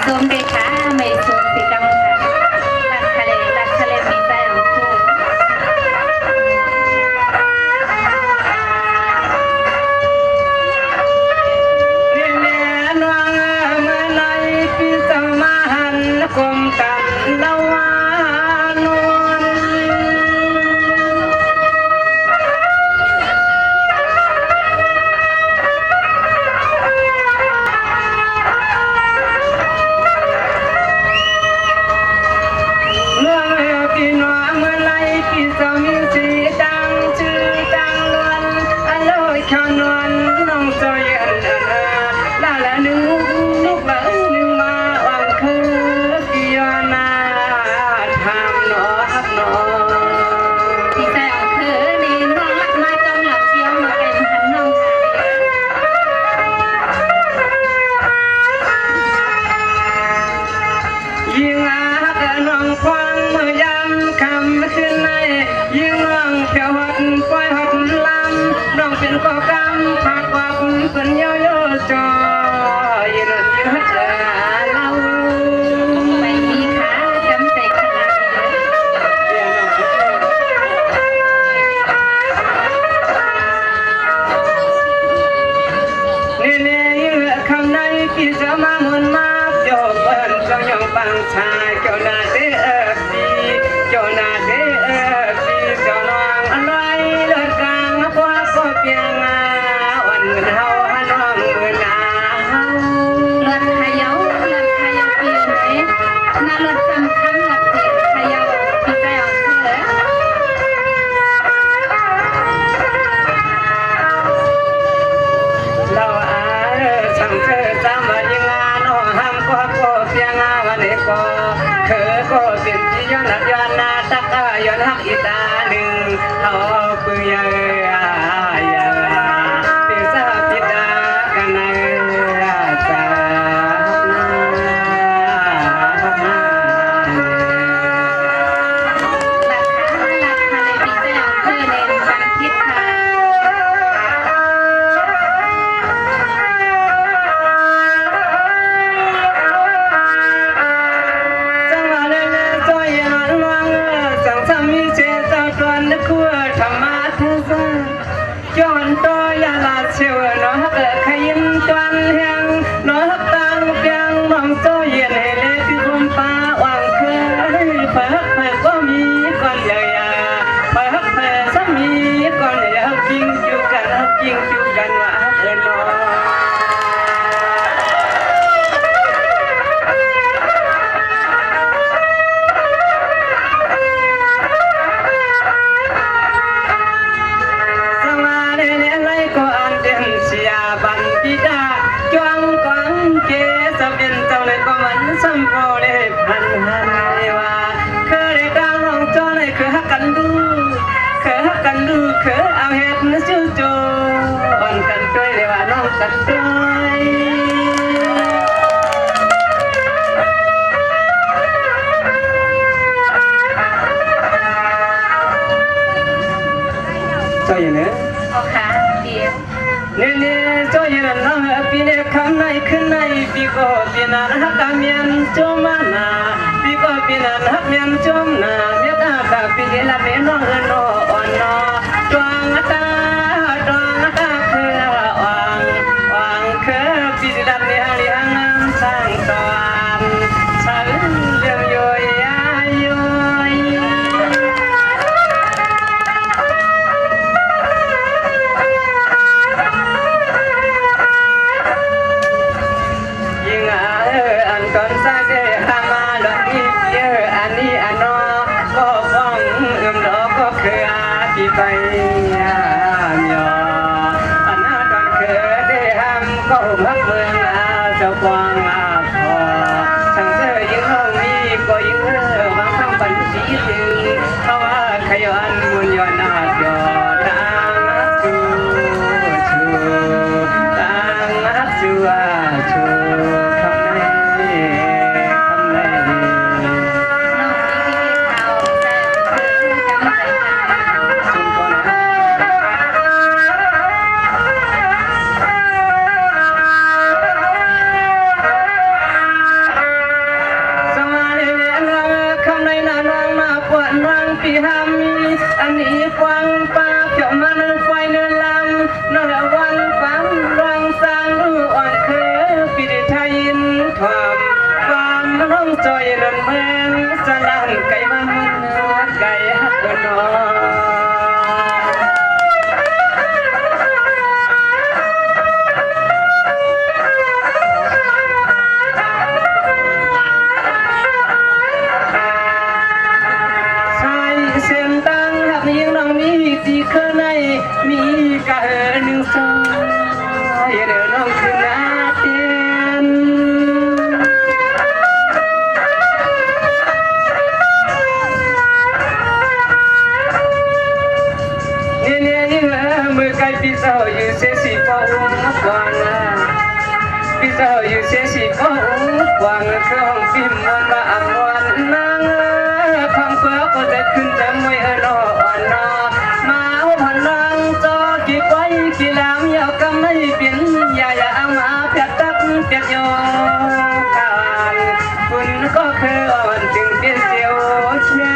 ส้มเกค่ะไม่ส้มสีกังค่ะรักทะเลมีใจของคู่กลมกันละวานวลเมื่อพี่น้องเมื่อไรพี่จะมีสีดังชื่อดังล้วนอร่อยขนวนน้องจะเย็นลาละนึกนึกละนึกมาวังคือกี่ยานาทำหนอฮักหนอพี่ใจของเธอในน้องรักมาจอมหลับเฟี้ยวมาแกมหันน้องยิ่งอาเดินน้องควันเมื่อยามคำขึ้นในยิ่งน้องเพียวหัดปล่อยหัดลำน้องเป็นก่อกรรมผากวับเป็นเยอะเยอะจอยยืนยืดเล่าไปมีขาจำใจขนาดนี่เนี่ยยิ่งคำในพี่จะมาหมุนมาโยกเบิ้ลก็ยังบังชายเจ้าหน้าเด้อพี่เจ้าหน้าเด้อพี่เจ้าน้องอะไรเลิศกลางกว่าก็เพียงวันเงินเฮาฮันน้องเงินนาเฮา เลือดขยาวเลือดขยาวเปลี่ยนไหมน่าเลือดสำคัญหลักเจ็ดขยาวพี่ใจของเธอเราช่างเธอจำว่ายังงานน้องห้ามก็เพียงวันนี้ก็ก็เป็นที่ย้อนหลักย้อนหน้าตักย้อนหักอีตาหนึ่งเขาเปื่อยเป็นสาพิตากันในใจรักทะเลพี่ใจของเธอในบางทิศค่ะ จังหวะนั้นจอยนอนวังสังสามีเจตตอนนักขัวธรรมะเธอซะย้อนตัวยาลาเชวน้องขยิมตวันแหงน้องตังเปียงมองโซเย็นให้เล็กคุมป้าวังเคยเพิ่งก็มีก่อนใหญ่เพิ่งสามีก่อนใหญ่จริงจูกันจริงจูกันว่าน้อง สมาเดเนไลก็อันเดนเสียบันปิดาจวงกวางเกสเป็นเจ้าเลยก็มันสัมโพเลยพันหันว่าเคยดังลองจอเลยเคยฮักกันดูเคยฮักกันดูเคยเอาเห็ดนะจู่โจอ่อนกันด้วยเลยว่าน้องกันด้วยเจ้าอย่างนี้ โอค่ะเดี๋ยว เนี่ยจอยนั่นน้องพี่เนี่ยคำไหนขึ้นไหนพี่ก็พี่นั่นฮักเมียนจมนาพี่ก็พี่นั่นฮักเมียนจมนาเมียตาตาพี่ละเมียน้องเอินอ่อนนอดวงตาคือวังคือพี่ละเมียเลี้ยงน้ำสร้างตอนฉันเลี้ยงย้อยย้อยยิ่งอันก่อนซาเดฮามาลอนี่อันนี้อันนอก็ฟ้องดอกก็คืออาที่ไป em sa lan cây ba mân cây hát nó sai xem tăng hạt những lòng mi thì khơi này mi cả nương sông để lòng cứ na tiền mười cái pizza you sẽ xì bao quang pizza you sẽ xì bao quang không phim món ba món nang không phớ có thểขึ้นจะไม่รอนะมาพันนังจอกี่ไว้กี่ลามยาวก็ไม่เปลี่ยนอย่ามาเพียดตักเพียดโยกันคุณก็คืออ่อนจึงเป็นเสียวแข็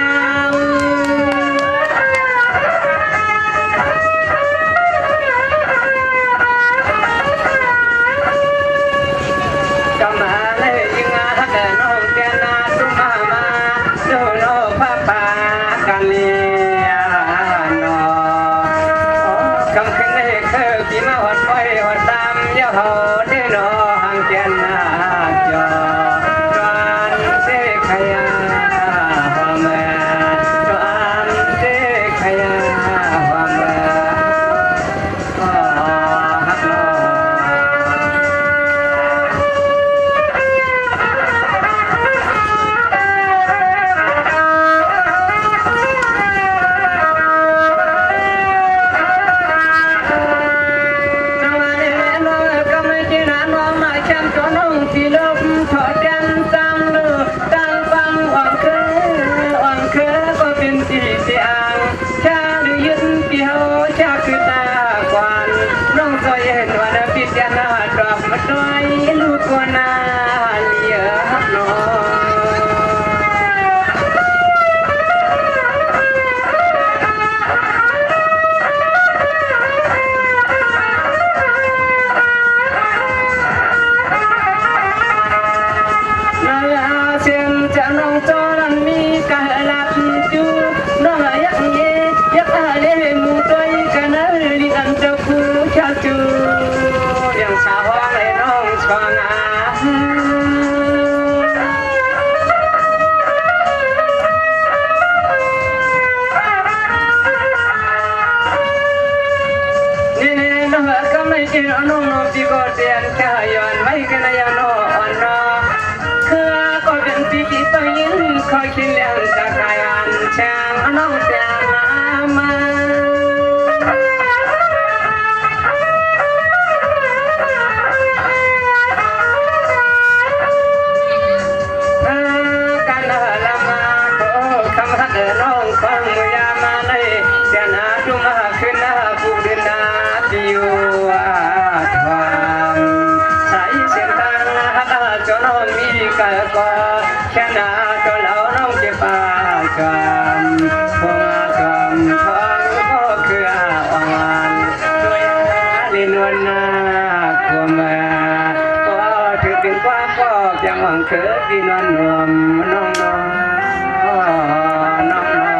งคือพี่นวลนวมน้องน้องน้อง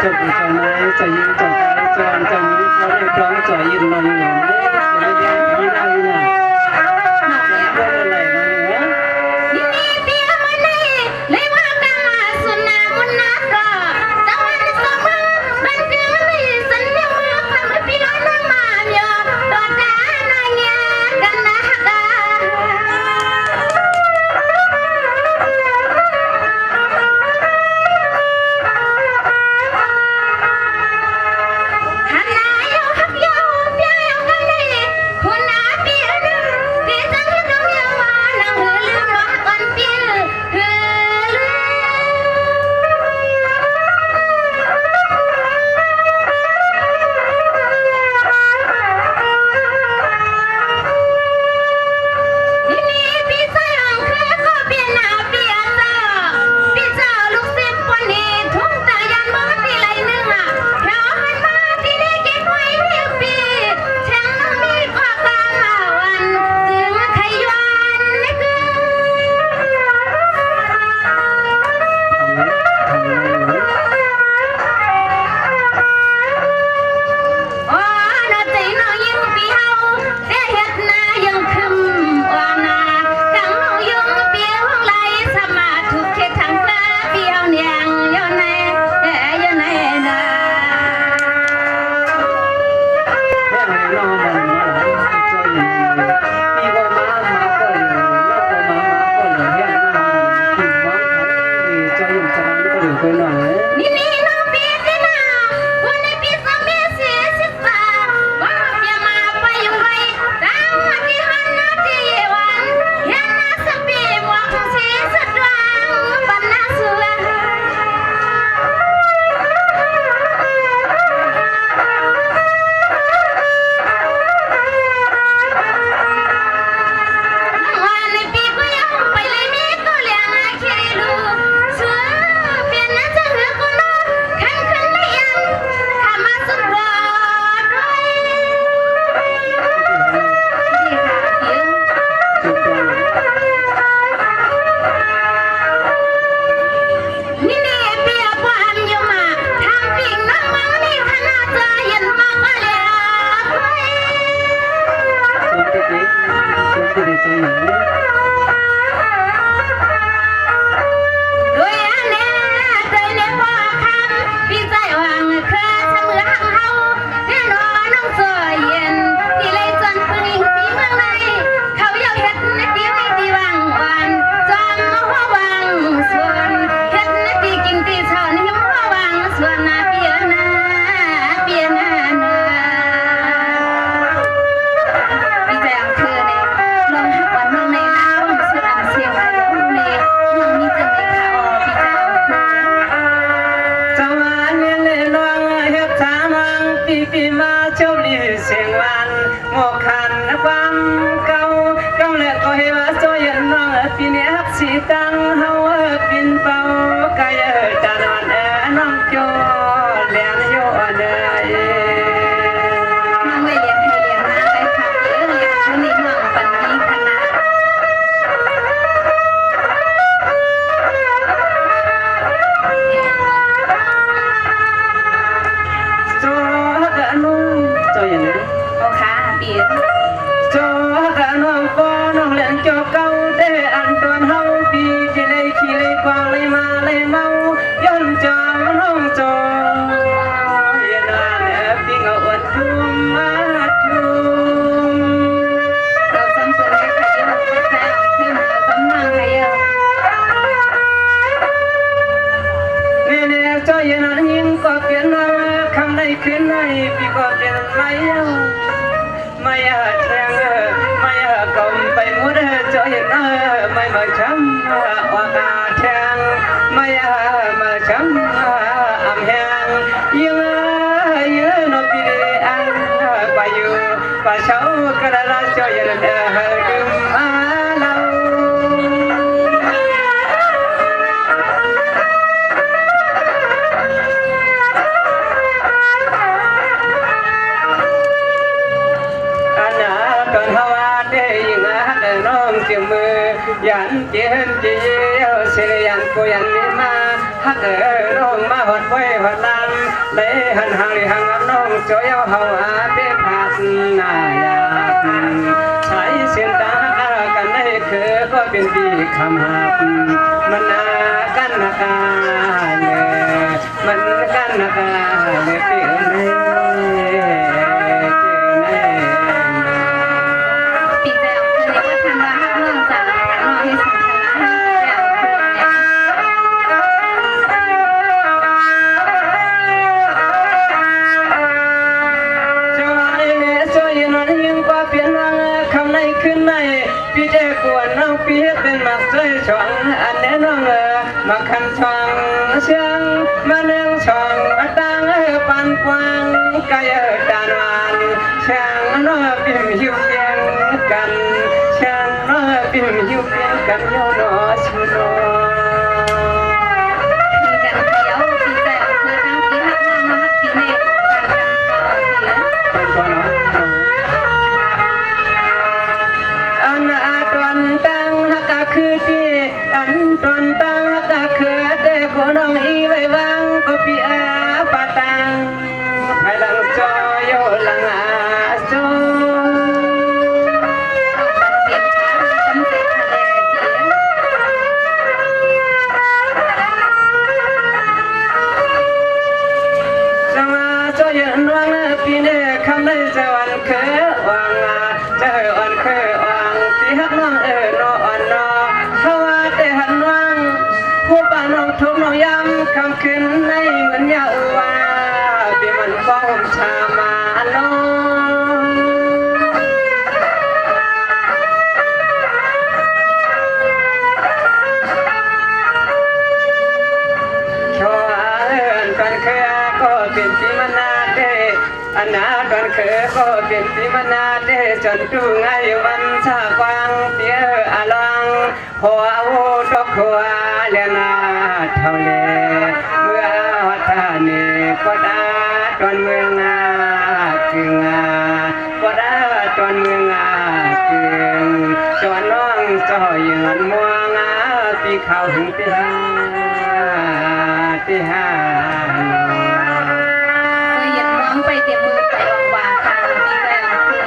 cho bù cho mai cho yên cho cái cho những có để đón cho yên nó như vậy đấy để đi nào như nào có là này nó nữa tăng hậu pin bao cái ta non nong cho lẹn vô đời nong về liền hay liền na cái khảo nhớ liền chú lý mong phần đi khăn na cho cả nung cho gì nữa ô khá biển cho cả nung con nong lẹn cho câu để ăn toàn hậu khi lấy quang lấy ma lấy mau yon cho nong cho yên an phi ngậu ẩn thum ma thum đầu xăm sườn cái khai yêu cái khai ở thêm là tấm năng khai yêu nè nè cho yên an nhìn có biển khăm này khuyên này vì có biển máy mày thèn mày cầm bay muốn cho yên mày mà chấm hoa thèn mày mà chấm âm hèn yên nó bị ăn bà yêu bà cháu cái là cho yên đừng lâu còn hoa để những hát non chiều mưa dàn chiến chỉ sẽ dàn cô dàn mà hát น้องมาหดไว้หดลำได้หันหางหรือหางน้องจอยเอาเฮาอาเปพาสนายาใช้เส้นตากันได้คือก็เป็นปีคำหับมันนากันนาคาเลยมันกันนาคาเลยเปลี่ยนปีใจออกเธอเรียกว่าทันว่าฮักน้องจากน้องให้สังขารให้ใจออกเธอเนี่ยขึ้นในพี่เจ้ากวนน้องพี่เป็นมักใจช่องอันแน่น้องมาคันช่องเชียงมาเนืองช่องตังปันกวางกายดานวานเชียงน้อปิ่มหิวเพียงกันเชียงน้อปิ่มหิวเพียงกันโยนอชูโนมีกันเขียวปีใจออกเธอทั้งปีฮักน้องมาฮักปีเนตกันกันต่อเสียเป็นตัวน้องอันอาตวนตังฮักคือที่อันตวนตังฮักคือแต่คนน้องอีไว้วางก็ปีอาปาตังไปหลังจอยโยหลังอาโจเปลี่ยนขาจำเสร็จทะเลเสียจังอาจอยนวงปีเนคำในจวันเคยวางอาจะอ่อนเคยวางปีฮักน้องนออ่อนนอเขาว่าแต่หันวังผู้ป่าน้องทุกน้องย้ำคำขึ้นในเหมือนยาว่าปีมันฟ้องชามาโนกันเคยก็เป็นปีมนาเดอันนากันเคยก็เป็นปีมนาเดจนดูไงวันชากวางเปียอลังหัวโอตกหัวเลนาเท่าเลเมื่อวัฒนีก็ได้ตอนเมืองอาคืองาก็ได้ตอนเมืองอาคืองจวนน้องจอยยืนมัวงาปีเขาถึงปีห้าเคยเหยียดน้องไปเต็มมือไปออกว่าค่ะปีใจออกเธอ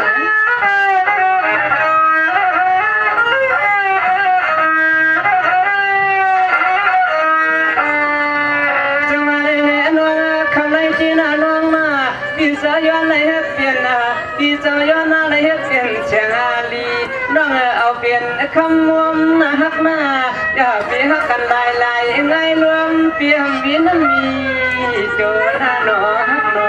จังมาเลยน้องคำในที่น่าน้องมาปีเสยย้อนเลยเปลี่ยนปีเสยย้อนอะไรเปลี่ยนเชียงอาลีน้องเอาเปลี่ยนคำม่วมนะฮักมาอย่าปีฮักกันลายไงรวมเปียมวินมีโจนาหนอฮักนอ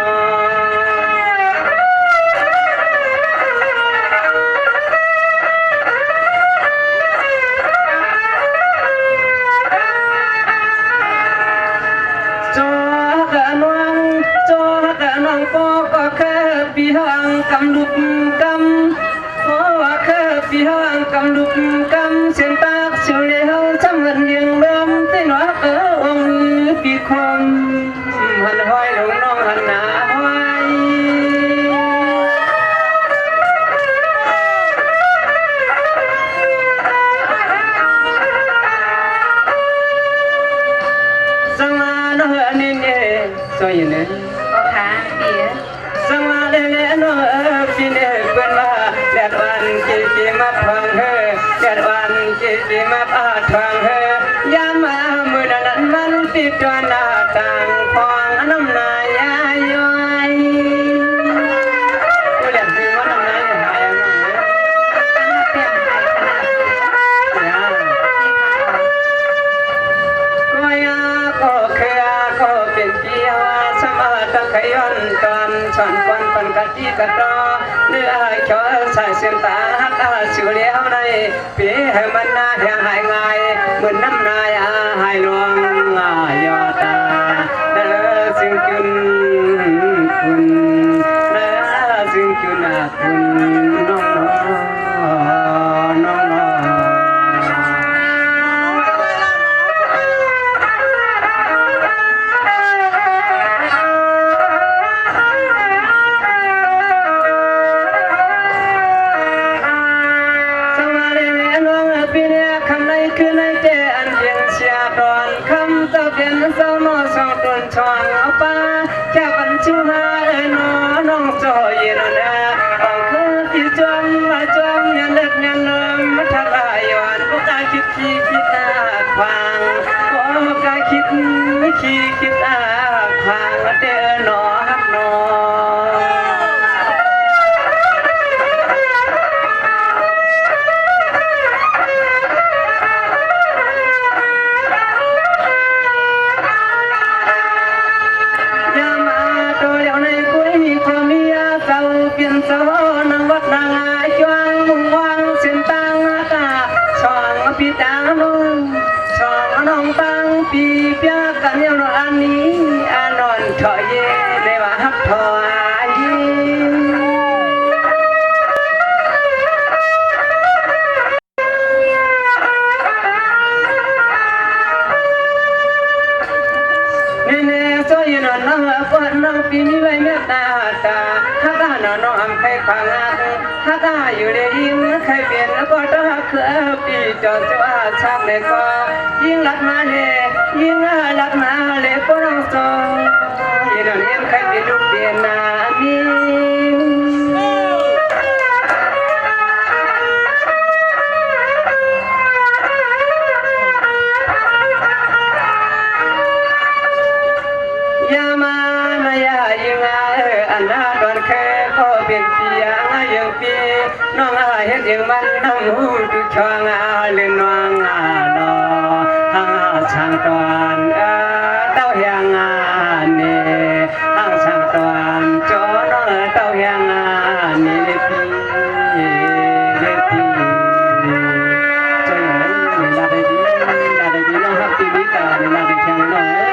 ก็แค่ปีห่างกำลุกกำเพราะว่าแค่ปีห่างกำลุกกำเส้นตากเฉียวเลี้ยวจำเงินยังลมที่หนอองปีคมหันห้อยลงน้องหันหน้าห้อยสังมาโนนี่เนี่ยสวยเนี่ยก็ขาเปียสังมาเลเลโนปีเนเป็นว่าแดดวันจีมาทวงเฮแดดวันจีมาปาทวงเฮยามมามือนั้นมันติดตัวหน้าต่างฟองน้ำนายย้อยผู้เล่นคือว่าน้ำนายหายน้องเนี่ยเปลี่ยนไปขนาดนี้ก็ยาก็เคยก็เป็นเพียวสมาตะขย้อนตอนฉันควันปันกะทิกะตอเนื้อเขียวใส่เส้นตาฮักสิวเลี้ยวในปีให้มันน่าแห้งหายง่ายเหมือนน้ำนายหายลวงยอตาเด้อสิ่งจุนคุณเด้อสิ่งจุนคุณน้องน้องคือในเจอันเย็นเชียดอนคำตะเพียนสม สองต้นช่องเอาป้าแค่บรรจุหาน้องจอยนั่นนะเอาคือที่จมยันเลิกยันเลิมทลายย้อนพวกกายคิดตาควางพวกกายคิดตาควางเด้อหนอฮักหนอ biển số nâng vất nàng ai choang mùng hoang xin tăng cả choang pi tăng nông choang nông tăng pi bia cả nhiều nó ăn ní ăn non thọ ye để mà hấp thọ ai nè cho yên nó vẫn nó pi mi bay mẹ ta ta hát ta nó âm khai khoang hát taอยู่ในยิ่งใครเปลี่ยนแล้วก็ต้องหักเขือปีจอดจ้าชักเลยก็ยิ่งรักมาเลยยิ่งรักมาเลยก็ต้องส่งยิ่งนอนยิ่งใครเปลี่ยนลูกเปลี่ยนนามีน้องอาเห็นยังมันน้ำหูตุชองอาเล่นน้องอาดอหางช่างตอนเต้าเฮียงอาเนหางช่างตอนจอน้องเต้าเฮียงอาเนเลปีจอยเลยลาได้ดีน้องฮับปีบิกาลาได้แข็งน้องเ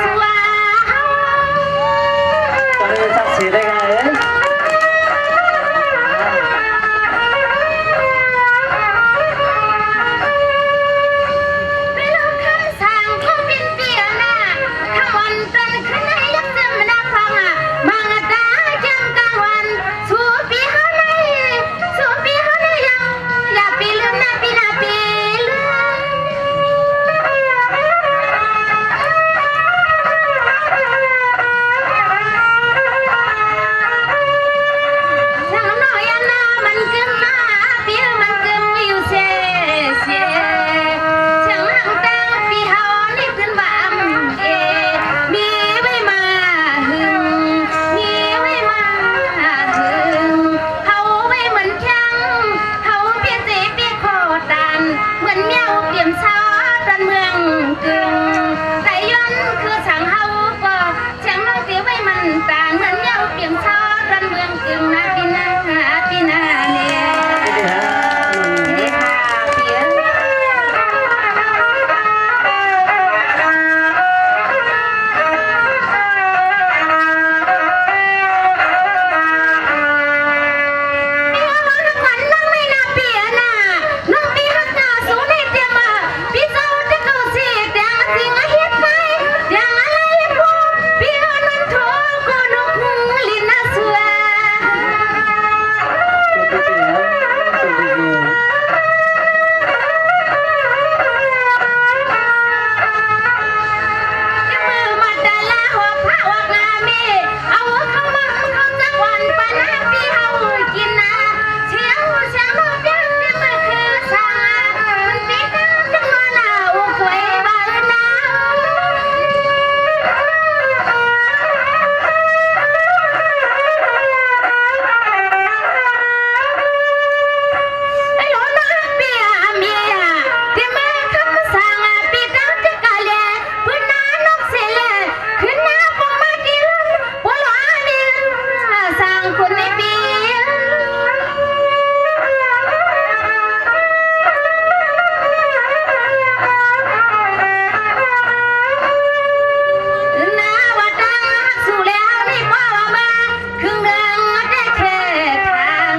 สวา ตอนนี้สักสีได้ไงเอ้ย ไปลงคำสั่งของบินเปียน่ะทั้งวันจนคืนให้ยักษ์จำนาฟังอ่ะมังตาจังกลางวันสู้ปีเฮาในสู้ปีเฮาในยังอย่าปีลืมนะปีนะปีลืม ช่างน้อยอันน่ะมันกึมมาเปียมันกึมอยู่เสียเสียช่างหังตังปีเฮานี่ขึ้นบ่ำมีไว้มาหึงมีไว้มาหึงเฮาไว้เหมือนช่างเฮาเปียเสเปียคอตันเหมือนแมวเปี่ยมชาตันเมืองกึ่งแต่ย้อนคือช่างเฮาก็ช่างน้อยเปียไว้มันตานเหมือนแมวเปี่ยมชาตันเมืองกึ่งนะพี่นาเนี่ย นี่ฮะ นี่ค่ะเปีย ขวัญน้องไม่น่าเปียน่ะน้องปีรักษาสูงในเตียงมาพี่เจ้าจะเข้าเสียแดงจริงอะเฮ็ดไปแดงอะไรพวกพี่เอานั้นโถกูนกลินน่าสวย สุดที่ฮะสุดที่ จะมือมัดดาลาหัวพระวักนามีเอาเข้ามาเข้าจักวันปะนะพี่เอากินนะเชียวเชียวลูกยังที่มือคือสามันปีน้ำจังมาหนาวควยบ้านนา ไอ้หลอนมาเปียเมียที่มาคำสั่งปีดาวจะกะเลพื้นน้านกเสลขึ้นหน้าปงมากินปลอเมียสั่งคนในเปียน้าว่าดังสู่แล้วนี่พ่อมาครึ่งเดือนได้แค่ทาง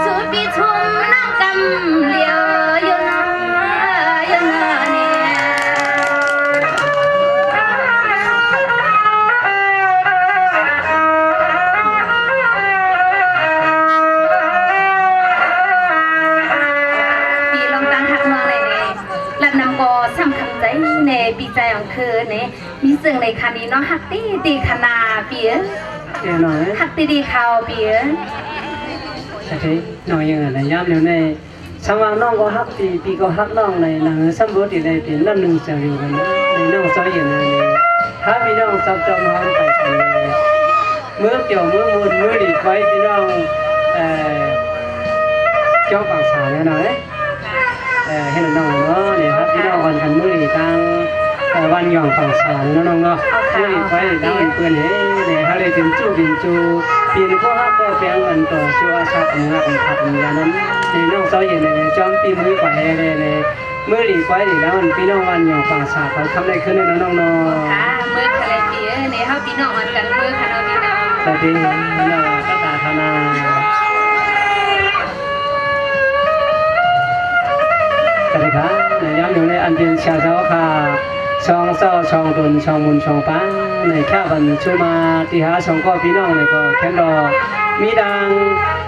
สู่ปีชุมน้ำกำเลียวอยู่นะอยู่นะเนี่ย ปีลองตั้งหักเมืองเลยเนี่ยลัดนำกอสำคัญใจในปีใจของคือเนี่ยมีสิ่งในคันนี้เนาะหักตีตีขนาเปีย แน่นอน หักตีดีเขาเปีย แต่ที่น้อยยังไงย้ำเดี๋ยวในสว่างน้องก็ฮักตีปีก็ฮักน้องในหลังสมบูรณ์ที่ได้เป็นน้ำหนึ่งเสียอยู่กันในน้องซอยอย่างนี้ถ้าพี่น้องจับจองน้องไปกันเมื่อเกี่ยวเมื่อมูลเมื่อดีไว้พี่น้องเจ้าฝั่งสาเนี่ยนะให้น้องเนาะเนี่ยครับพี่น้องวันกันมื้อนี้ตั้งวันหย่องฝั่งสาเนาะน้องเนาะมื้อนี้ไว้ตั้งเปื้อนเฮ้เนี่ยเขาเลยเป็นจูปีนก็ฮักก็เพียงอันต่อชัวชักงาอันทับยานั้นในน้องซอยเนี่ยจอมปีมือไปเลยมื้อนี้ไว้แล้วพี่น้องวันหย่องฝั่งสาเขาทำได้ขึ้นเลยน้องเนาะ ค่ะมือทะเลเปียในเฮาพี่น้องมันกันมือค่ะเราพี่น้อง สวัสดีน้องตาตาธนาสวัสดีครับในย้ำอยู่ในอันเป็นชาเจ้าค่ะช่องเศร้าช่องตุนช่องมุนช่องป้าในแค่วันชูมาที่หาช่องก็พี่น้องในก็แค่รอมีดัง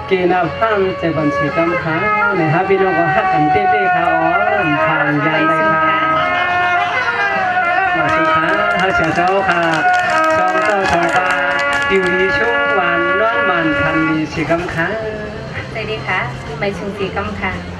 เกณฑ์พันเจ็บบัญชีกำค้าในหาพี่น้องก็ฮักกันเต้ๆค่ะอ๋อทางยานได้ค่ะมาชูค่ะหาเจ้าค่ะช่องเศร้าช่องป้าดิวดีชุ่มหวานน้องมันคันดีสีกำค้า สวัสดีค่ะใบชุงสีกำค่ะ